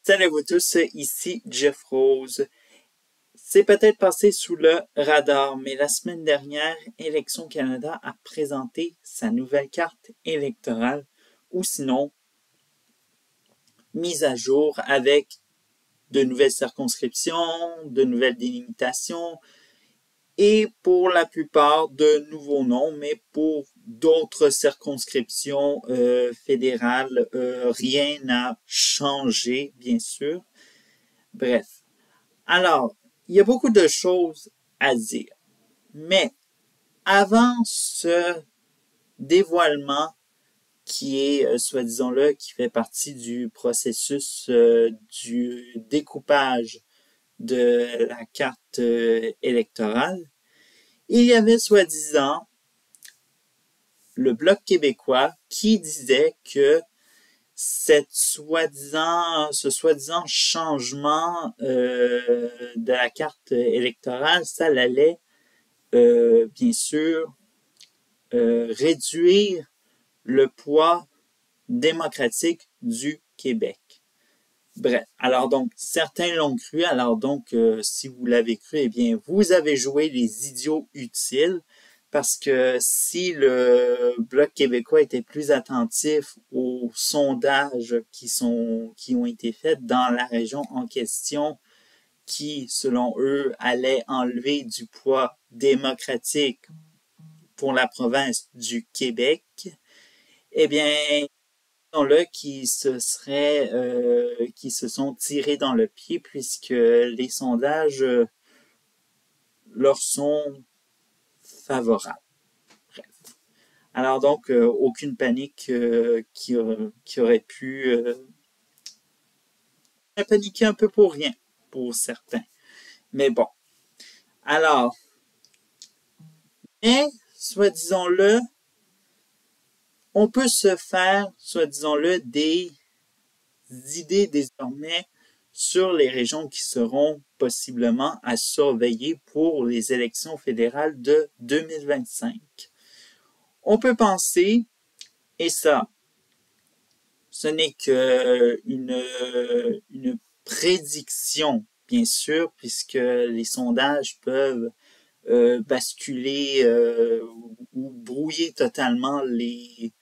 Salut à vous tous, ici Jeff Rose. C'est peut-être passé sous le radar, mais la semaine dernière, Élections Canada a présenté sa nouvelle carte électorale, ou sinon, mise à jour avec de nouvelles circonscriptions, de nouvelles délimitations, et pour la plupart de nouveaux noms, mais pour d'autres circonscriptions fédérales, rien n'a changé, bien sûr. Bref. Alors, il y a beaucoup de choses à dire, mais avant ce dévoilement qui est, soi-disant-le, qui fait partie du processus du découpage de la carte électorale, il y avait soi-disant le Bloc québécois qui disait que ce soi-disant changement de la carte électorale, ça allait bien sûr réduire le poids démocratique du Québec. Bref, alors donc, certains l'ont cru, alors donc, si vous l'avez cru, eh bien, vous avez joué les idiots utiles, parce que si le Bloc québécois était plus attentif aux sondages qui ont été faits dans la région en question, qui, selon eux, allaient enlever du poids démocratique pour la province du Québec, eh bien, là qui se sont tirés dans le pied puisque les sondages leur sont favorables. Bref. Alors donc, aucune panique qui aurait pu paniquer un peu pour rien, pour certains. Mais bon. Alors, mais, soi-disant-le, on peut se faire, soi-disant-le, des idées désormais sur les régions qui seront possiblement à surveiller pour les élections fédérales de 2025. On peut penser, et ça, ce n'est qu'une prédiction, bien sûr, puisque les sondages peuvent basculer ou brouiller totalement les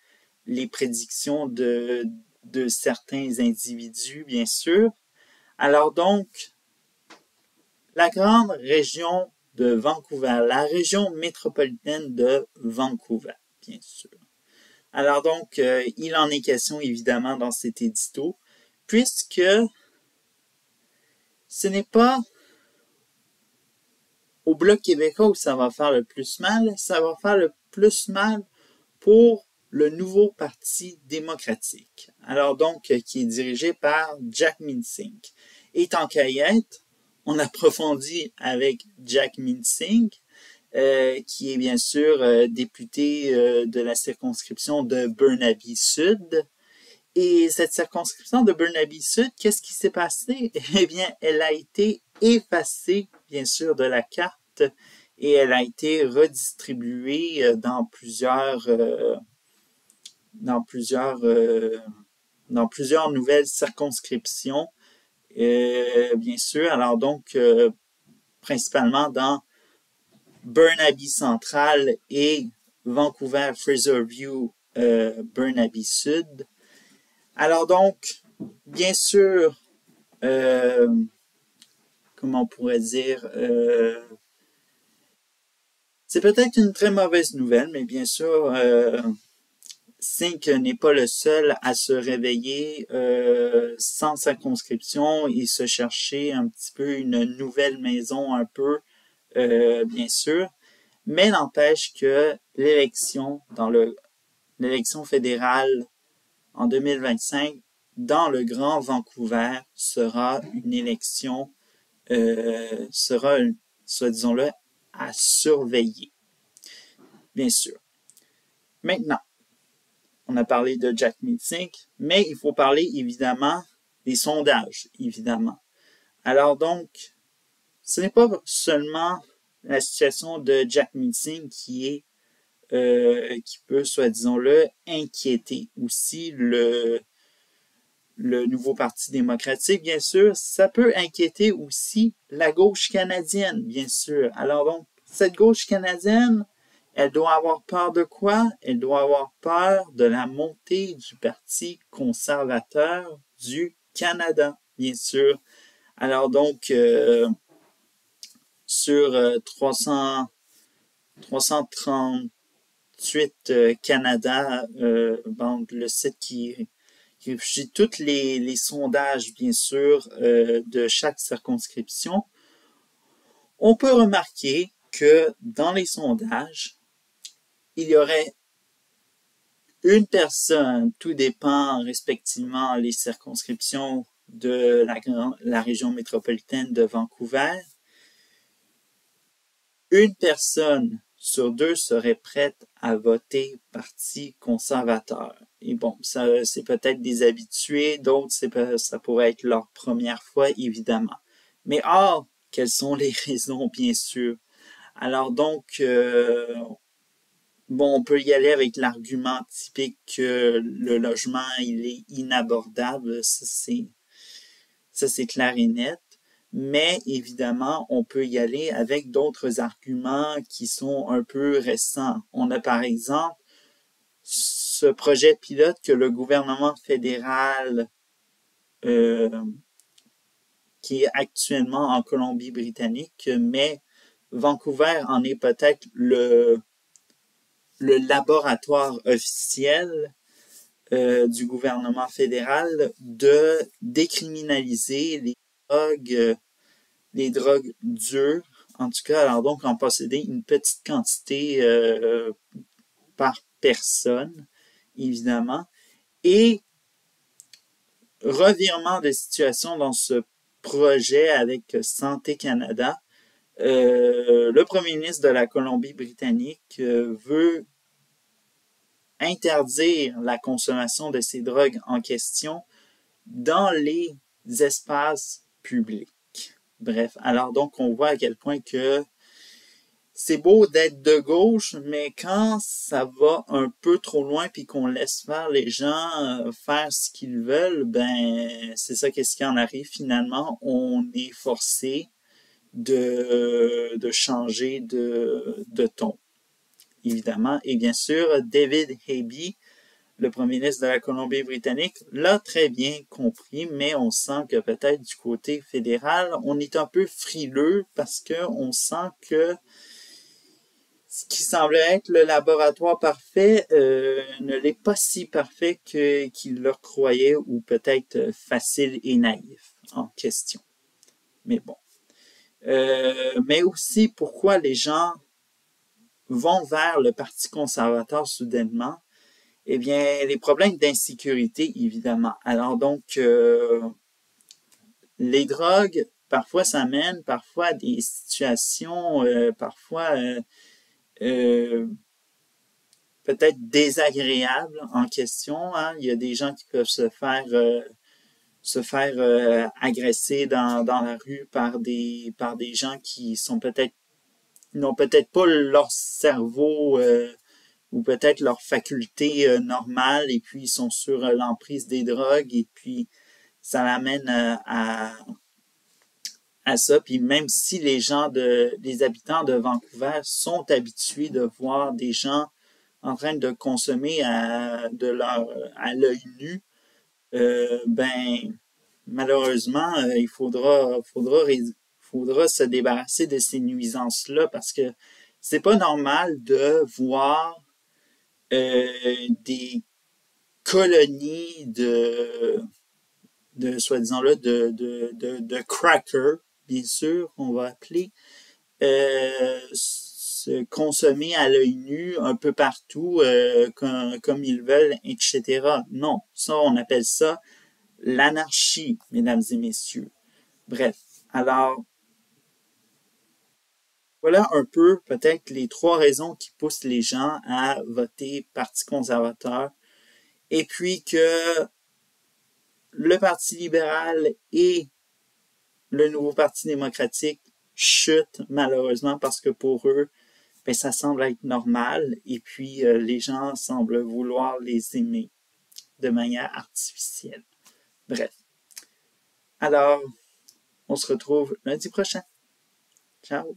prédictions de certains individus, bien sûr. Alors donc, la grande région de Vancouver, la région métropolitaine de Vancouver, bien sûr. Alors donc, il en est question évidemment dans cet édito, puisque ce n'est pas au Bloc québécois où ça va faire le plus mal, ça va faire le plus mal pour le nouveau Parti démocratique. Alors donc, qui est dirigé par Jack Minsink. Et tant qu'à y être, on approfondit avec Jack Minsink, qui est bien sûr député de la circonscription de Burnaby Sud. Et cette circonscription de Burnaby Sud, qu'est-ce qui s'est passé? Eh bien, elle a été effacée, bien sûr, de la carte et elle a été redistribuée dans plusieurs nouvelles circonscriptions, bien sûr. Alors donc, principalement dans Burnaby Central et Vancouver Fraserview, Burnaby Sud. Alors donc, bien sûr, comment on pourrait dire, c'est peut-être une très mauvaise nouvelle, mais bien sûr, Sink n'est pas le seul à se réveiller sans circonscription et se chercher un petit peu une nouvelle maison un peu, bien sûr. Mais n'empêche que l'élection fédérale en 2025 dans le Grand Vancouver sera une élection, soit disons-le, à surveiller. Bien sûr. Maintenant, on a parlé de Jack Minsink, mais il faut parler évidemment des sondages, évidemment. Alors donc, ce n'est pas seulement la situation de Jack Minsink qui peut, soit disons-le, inquiéter. Aussi le nouveau Parti démocratique, bien sûr, ça peut inquiéter aussi la gauche canadienne, bien sûr. Alors donc, cette gauche canadienne, elle doit avoir peur de quoi? Elle doit avoir peur de la montée du Parti conservateur du Canada, bien sûr. Alors donc, sur 338 Canada, bon, le site qui réfléchit tous les sondages, bien sûr, de chaque circonscription, on peut remarquer que dans les sondages, il y aurait une personne, tout dépend respectivement les circonscriptions de la région métropolitaine de Vancouver, une personne sur deux serait prête à voter Parti conservateur. Et bon, ça c'est peut-être des habitués, d'autres ça pourrait être leur première fois, évidemment. Mais quelles sont les raisons, bien sûr? Alors donc, bon, on peut y aller avec l'argument typique que le logement, il est inabordable, ça c'est clair et net. Mais évidemment, on peut y aller avec d'autres arguments qui sont un peu récents. On a par exemple ce projet pilote que le gouvernement fédéral qui est actuellement en Colombie-Britannique, mais Vancouver en est peut-être le laboratoire officiel du gouvernement fédéral de décriminaliser les drogues dures, en tout cas, alors donc en posséder une petite quantité par personne, évidemment, et revirement de situation dans ce projet avec Santé Canada. Le premier ministre de la Colombie-Britannique veut interdire la consommation de ces drogues en question dans les espaces publics. Bref, alors donc on voit à quel point que c'est beau d'être de gauche, mais quand ça va un peu trop loin puis qu'on laisse faire les gens faire ce qu'ils veulent, ben c'est ça qu'est-ce qui en arrive finalement. On est forcé de changer de ton, évidemment. Et bien sûr, David Habey, le premier ministre de la Colombie-Britannique, l'a très bien compris, mais on sent que peut-être du côté fédéral, on est un peu frileux parce qu'on sent que ce qui semblait être le laboratoire parfait ne l'est pas si parfait qu'ils le croyaient ou peut-être facile et naïf en question. Mais bon. Mais aussi pourquoi les gens vont vers le Parti conservateur soudainement? Eh bien, les problèmes d'insécurité, évidemment. Alors donc, les drogues, parfois ça mène parfois à des situations, parfois peut-être désagréables en question. Hein. Il y a des gens qui peuvent se faire agresser dans la rue par des gens qui sont peut-être n'ont peut-être pas leur cerveau ou peut-être leur faculté normale et puis ils sont sur l'emprise des drogues et puis ça l'amène à ça. Puis même si les habitants de Vancouver sont habitués de voir des gens en train de consommer à l'œil nu, ben malheureusement, il faudra se débarrasser de ces nuisances-là parce que c'est pas normal de voir des colonies soi-disant là, de crackers, bien sûr, on va appeler, se consommer à l'œil nu un peu partout, comme ils veulent, etc. Non, ça, on appelle ça l'anarchie, mesdames et messieurs. Bref, alors, voilà un peu peut-être les 3 raisons qui poussent les gens à voter Parti conservateur. Et puis que le Parti libéral et le nouveau Parti démocratique chutent malheureusement parce que pour eux, ben, ça semble être normal. Et puis les gens semblent vouloir les aimer de manière artificielle. Bref. Alors, on se retrouve lundi prochain. Ciao!